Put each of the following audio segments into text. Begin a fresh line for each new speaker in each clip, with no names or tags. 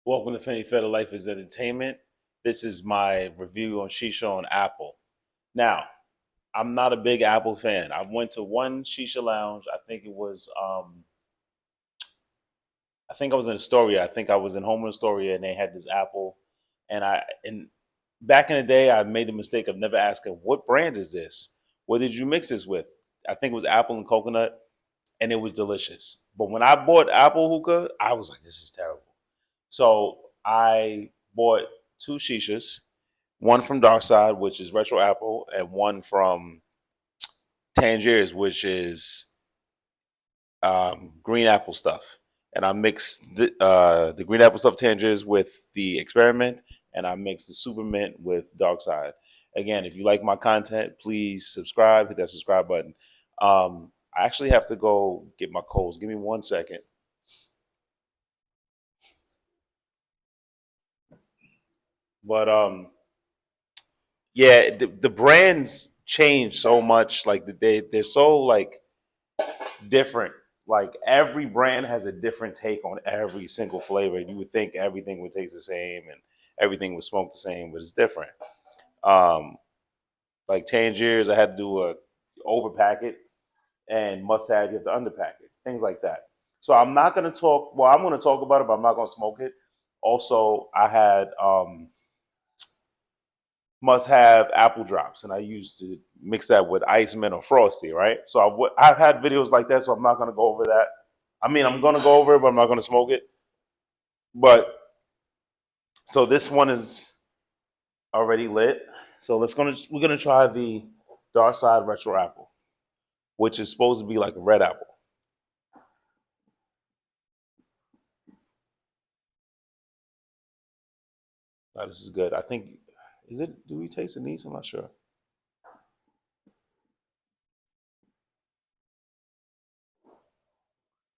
Welcome to Fanny Federal Life is Entertainment. This is my review on shisha on Apple. Now, I'm not a big Apple fan. I went to one shisha lounge. I think I was in Astoria. I think I was in Homer Astoria, and they had this Apple. And back in the day, I made the mistake of never asking, "What brand is this? What did you mix this with?" I think it was apple and coconut, and it was delicious. But when I bought Apple hookah, I was like, "This is terrible." So I bought two shishas, one from Darkside, which is retro apple, and one from Tangiers, which is green apple stuff. And I mixed the green apple stuff Tangiers with the experiment, and I mixed the super mint with Darkside. Again, if you like my content, please subscribe, hit that subscribe button. I actually have to go get my coals. Give me 1 second. But yeah, the brands change so much. Like they're so like different. Like every brand has a different take on every single flavor. You would think everything would taste the same and everything would smoke the same, but it's different. Um, like Tangiers, I had to do a overpack it, and must have you have to underpack it. Things like that. So I'm not gonna talk. Well, I'm gonna talk about it, but I'm not gonna smoke it. Also, I had must have apple drops, and I used to mix that with ice mint or frosty, right? So I've had videos like that, so I'm not going to go over that. I mean, I'm going to go over it, but I'm not going to smoke it. But so this one is already lit. So we're gonna try the dark side retro apple, which is supposed to be like a red apple. Now, this is good. I think is it? Do we taste the anise? I'm not sure.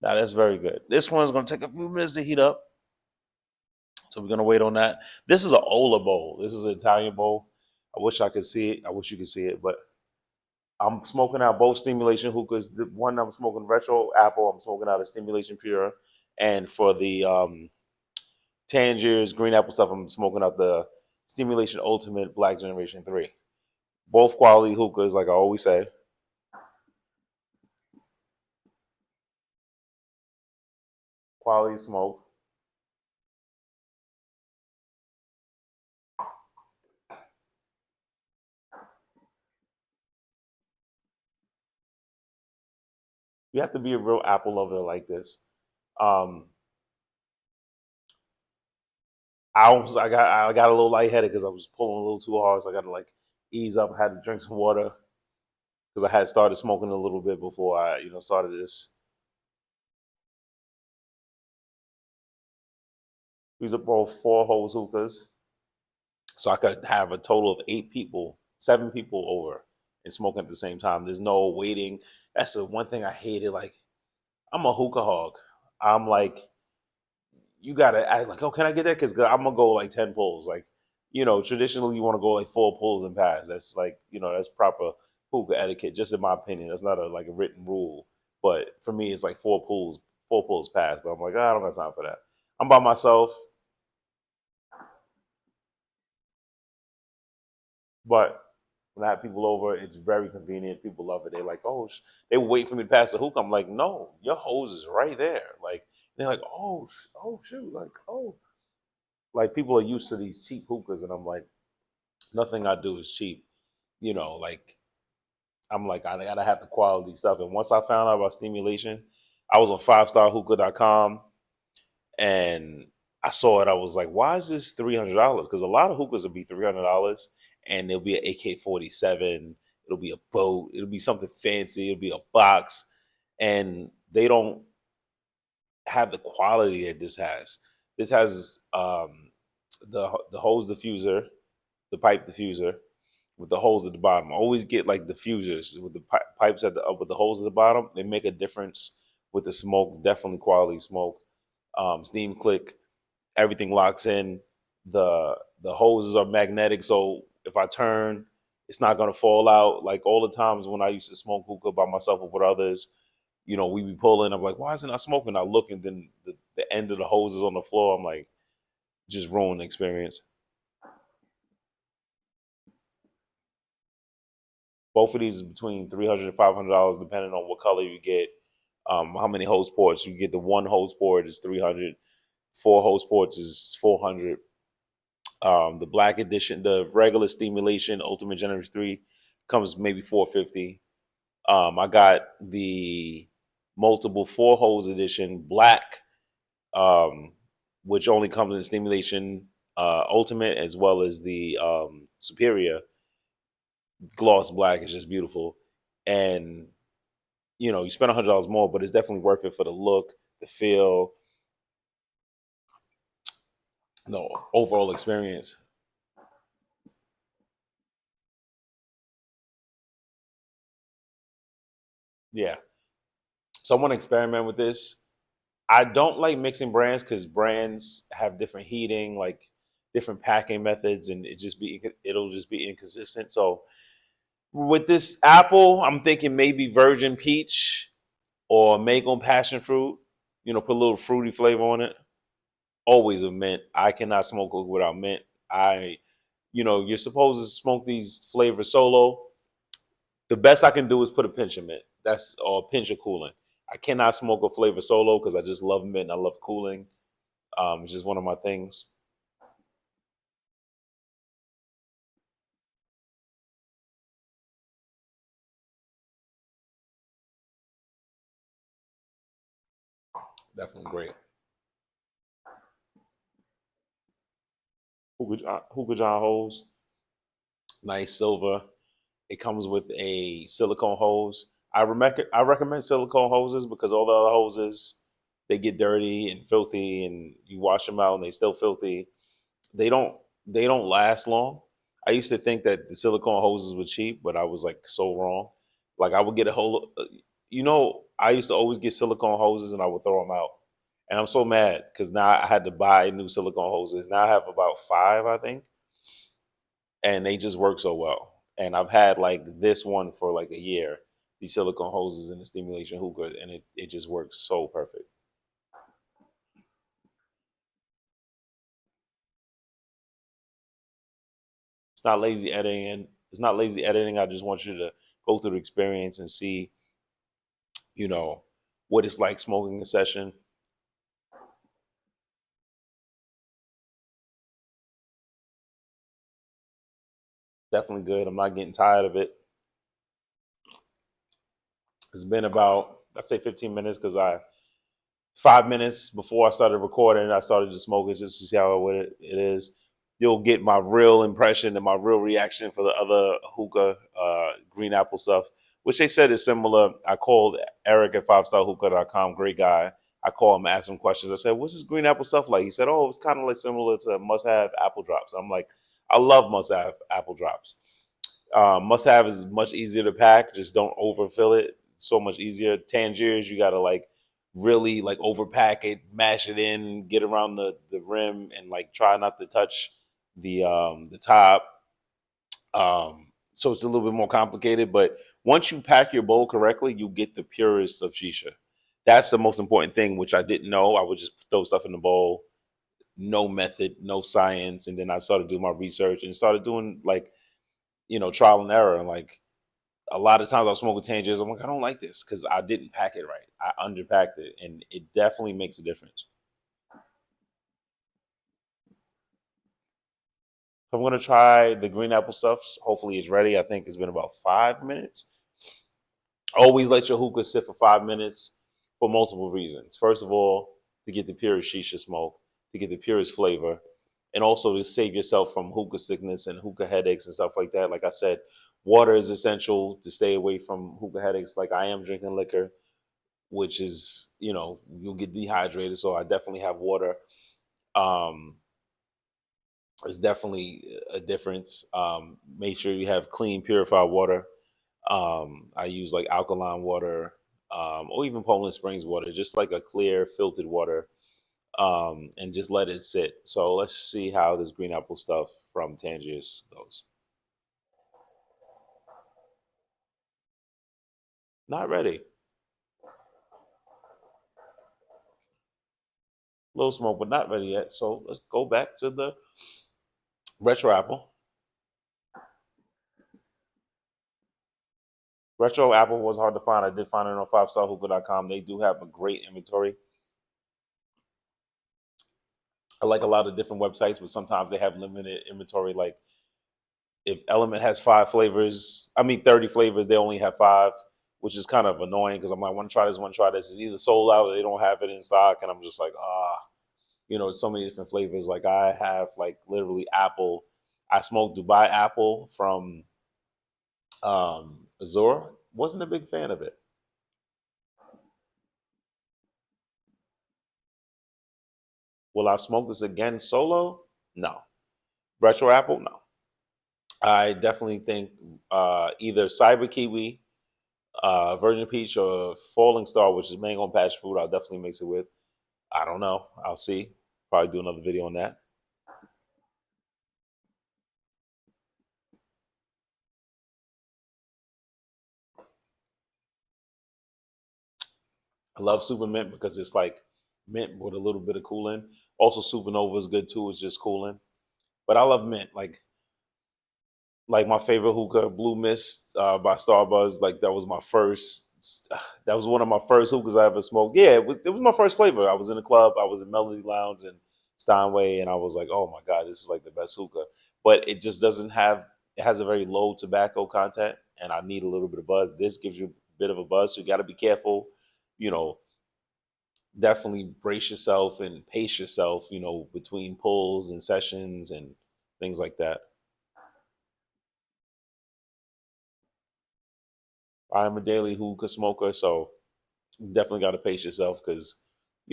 Now that's very good. This one's gonna take a few minutes to heat up. So we're gonna wait on that. This is an Ola bowl. This is an Italian bowl. I wish I could see it. I wish you could see it, but I'm smoking out both stimulation hookahs. The one I'm smoking retro apple. I'm smoking out a stimulation pure, and for the Tangiers green apple stuff, I'm smoking out the stimulation ultimate Black Generation 3. Both quality hookahs, like I always say. Quality smoke. You have to be a real apple lover like this. Um, I got a little lightheaded because I was pulling a little too hard, so I got to like ease up. I had to drink some water because I had started smoking a little bit before I started this. These are both four holes hookahs, so I could have a total of 8 people, 7 people over and smoking at the same time. There's no waiting. That's the one thing I hated. Like I'm a hookah hog. I'm like you gotta ask like, oh, can I get that? Because I'm gonna go like 10 pulls. Like traditionally you want to go like 4 pulls and pass. That's like that's proper hookah etiquette. Just in my opinion, that's not a written rule. But for me, it's like 4 pulls, 4 pulls pass. But I'm like, I don't got time for that. I'm by myself. But when I have people over, it's very convenient. People love it. They like, oh, they wait for me to pass the hookah. I'm like, no, your hose is right there. Like they're like, oh, oh shoot, like like people are used to these cheap hookahs, and I'm like, nothing I do is cheap. Like I'm like, I gotta have the quality stuff. And once I found out about stimulation, I was on 5starhookah.com and I saw it. I was like, why is this $300? Because a lot of hookahs will be $300, and there'll be an AK-47. It'll be a boat. It'll be something fancy. It'll be a box, and they don't have the quality that this has. This has the hose diffuser, the pipe diffuser, with the holes at the bottom. I always get like diffusers with the pipes at the up with the holes at the bottom. They make a difference with the smoke. Definitely quality smoke. Steam click, everything locks in. The hoses are magnetic, so if I turn, it's not gonna fall out. Like all the times when I used to smoke hookah by myself or with others, we be pulling. I'm like, why isn't I smoking? I look, and then the end of the hose is on the floor. I'm like, just ruin the experience. Both of these is between $300 and $500, depending on what color you get. How many hose ports you get? The one hose port is 300. Four hose ports is 400. The black edition, the regular stimulation Ultimate Generous 3 comes maybe 450. I got the multiple four hose edition black, um, which only comes in stimulation Ultimate as well as the Superior gloss black. Is just beautiful, and you spend $100 more, but it's definitely worth it for the look, the feel, the overall experience. Yeah. So I want to experiment with this. I don't like mixing brands because brands have different heating, like different packing methods, and it'll just be inconsistent. So with this apple, I'm thinking maybe virgin peach or mango passion fruit. Put a little fruity flavor on it. Always with mint. I cannot smoke it without mint. You're supposed to smoke these flavors solo. The best I can do is put a pinch of mint. That's or a pinch of cooling. I cannot smoke a flavor solo because I just love mint and I love cooling. It's just one of my things. Definitely great. Hookah John hose, nice silver. It comes with a silicone hose. I recommend silicone hoses because all the other hoses they get dirty and filthy, and you wash them out and they still filthy. They don't they don't last long. I used to think that the silicone hoses were cheap, but I was like so wrong. Like I would get a whole, I used to always get silicone hoses and I would throw them out, and I'm so mad because now I had to buy new silicone hoses. Now I have about five, I think, and they just work so well. And I've had like this one for like a year, these silicone hoses and the stimulation hookah, and it just works so perfect. It's not lazy editing. It's not lazy editing. I just want you to go through the experience and see, you know, what it's like smoking a session. Definitely good. I'm not getting tired of it. It's been about, I'd say 15 minutes because 5 minutes before I started recording, I started to smoke it just to see how it is. You'll get my real impression and my real reaction for the other hookah, green apple stuff, which they said is similar. I called Eric at 5starhookah.com, great guy. I called him, asked him questions. I said, "What's this green apple stuff like?" He said, "Oh, it's kind of like similar to must have apple drops." I'm like, I love must have apple drops. Must have is much easier to pack. Just don't overfill it. So much easier. Tangiers, you gotta like really like overpack it, mash it in, get around the rim, and like try not to touch the top. So it's a little bit more complicated. But once you pack your bowl correctly, you get the purest of shisha. That's the most important thing, which I didn't know. I would just throw stuff in the bowl, no method, no science, and then I started doing my research and started doing like trial and error. And like a lot of times I was smoking tangiers. I'm like, I don't like this because I didn't pack it right. I underpacked it, and it definitely makes a difference. So I'm gonna try the green apple stuff. Hopefully, it's ready. I think it's been about 5 minutes. Always let your hookah sit for 5 minutes for multiple reasons. First of all, to get the purest shisha smoke, to get the purest flavor, and also to save yourself from hookah sickness and hookah headaches and stuff like that. Like I said, water is essential to stay away from hookah headaches. Like I am drinking liquor, which is you'll get dehydrated. So I definitely have water. Um, it's definitely a difference. Make sure you have clean, purified water. I use like alkaline water, or even Poland Springs water, just like a clear, filtered water, and just let it sit. So let's see how this green apple stuff from Tangiers goes. Not ready. little smoke, but not ready yet. So let's go back to the retro apple. Retro apple was hard to find. I did find it on 5starhookah.com. They do have a great inventory. I like a lot of different websites, but sometimes they have limited inventory. Like if Element has 5 flavors, I mean 30 flavors, they only have 5, which is kind of annoying because I'm like, want to try this, want to try this. It's either sold out or they don't have it in stock, and I'm just like, so many different flavors. Like I have like literally apple. I smoked Dubai apple from Azure. Wasn't a big fan of it. Will I smoke this again solo? No. Retro apple? No. I definitely think either Cyber Kiwi, Virgin Peach, or Falling Star, which is mango and passion fruit. I'll definitely mix it with. I don't know. I'll see. Probably do another video on that. I love Super Mint because it's like mint with a little bit of cooling. Also, Supernova is good too. It's just cooling. But I love mint. Like my favorite hookah, Blue Mist by Starbuzz. Like that was my first. That was one of my first hookahs I ever smoked. Yeah, it was my first flavor. I was in a club. I was in Melody Lounge in Steinway, and I was like, oh my god, this is like the best hookah. But it just doesn't have. It has a very low tobacco content, and I need a little bit of buzz. This gives you a bit of a buzz, so you got to be careful. You know, definitely brace yourself and pace yourself. Between pulls and sessions and things like that. I'm a daily hookah smoker, so you definitely got to pace yourself because,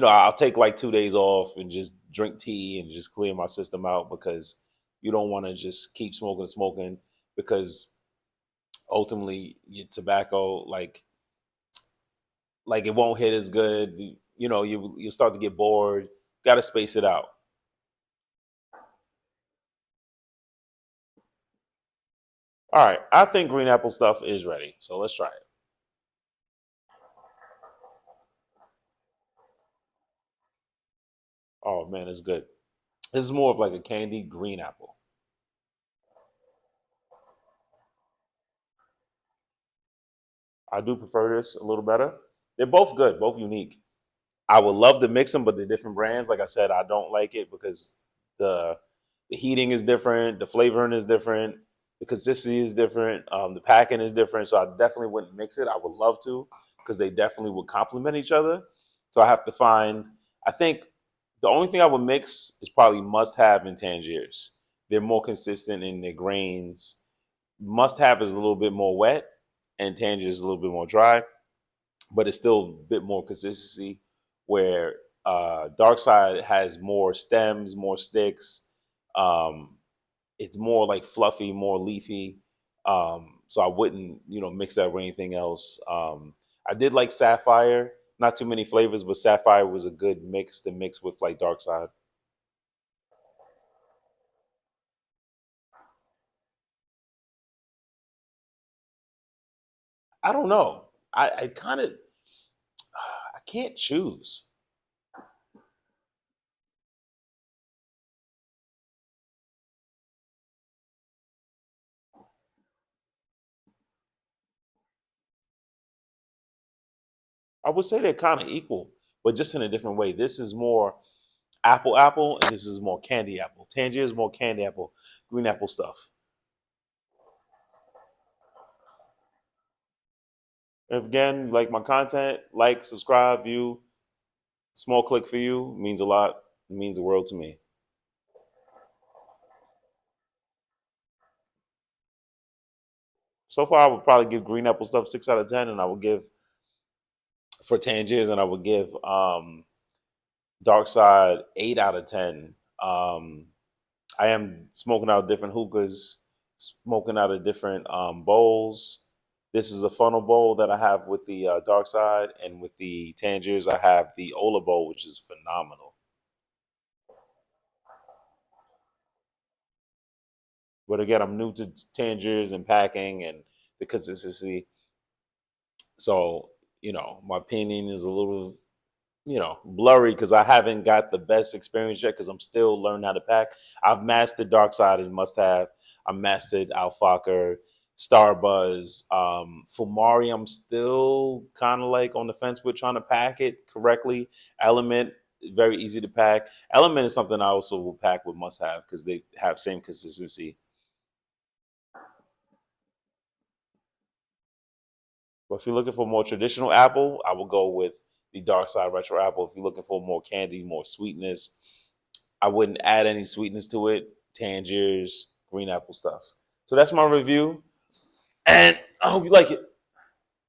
I'll take like 2 days off and just drink tea and just clear my system out because you don't want to just keep smoking and smoking because ultimately your tobacco like it won't hit as good. You start to get bored. Got to space it out. All right, I think green apple stuff is ready, so let's try it. Oh man, it's good. This is more of like a candied green apple. I do prefer this a little better. They're both good, both unique. I would love to mix them, but they're different brands. Like I said, I don't like it because the the heating is different, the flavoring is different, the consistency is different, the packing is different. So I definitely wouldn't mix it. I would love to because they definitely would complement each other. So I have to find. I think the only thing I would mix is probably must have and Tangiers. They're more consistent in their grains. Must have is a little bit more wet, and Tangiers is a little bit more dry, but it's still a bit more consistency. Where darkside has more stems, more sticks. Um, it's more like fluffy, more leafy. So I wouldn't, mix that with anything else. I did like sapphire. Not too many flavors, but sapphire was a good mix to mix with like darkside. I don't know. I kind of I can't choose. I would say they're kind of equal, but just in a different way. This is more apple apple, and this is more candy apple. Tangier is more candy apple, green apple stuff. If again, you like my content, like, subscribe, view. Small click for you means a lot. It means the world to me. So far, I would probably give green apple stuff 6 out of 10, and I would give for Tangiers, and I would give Dark Side 8 out of 10. I am smoking out different hookahs, smoking out of different bowls. This is a funnel bowl that I have with the Dark Side, and with the Tangiers, I have the Ola bowl, which is phenomenal. But again, I'm new to Tangiers and packing and the consistency. So, my opinion is a little. blurry because I haven't got the best experience yet because I'm still learning how to pack. I've mastered darkside and must have. I mastered alfaka, starbuzz. Fumari, I'm still kind of like on the fence with trying to pack it correctly. Element, very easy to pack. Element is something I also will pack with must have because they have same consistency. But if you're looking for more traditional apple, I will go with the dark side retro apple. If you're looking for more candy, more sweetness, I wouldn't add any sweetness to it. Tangiers, green apple stuff. So that's my review. And I hope you like it.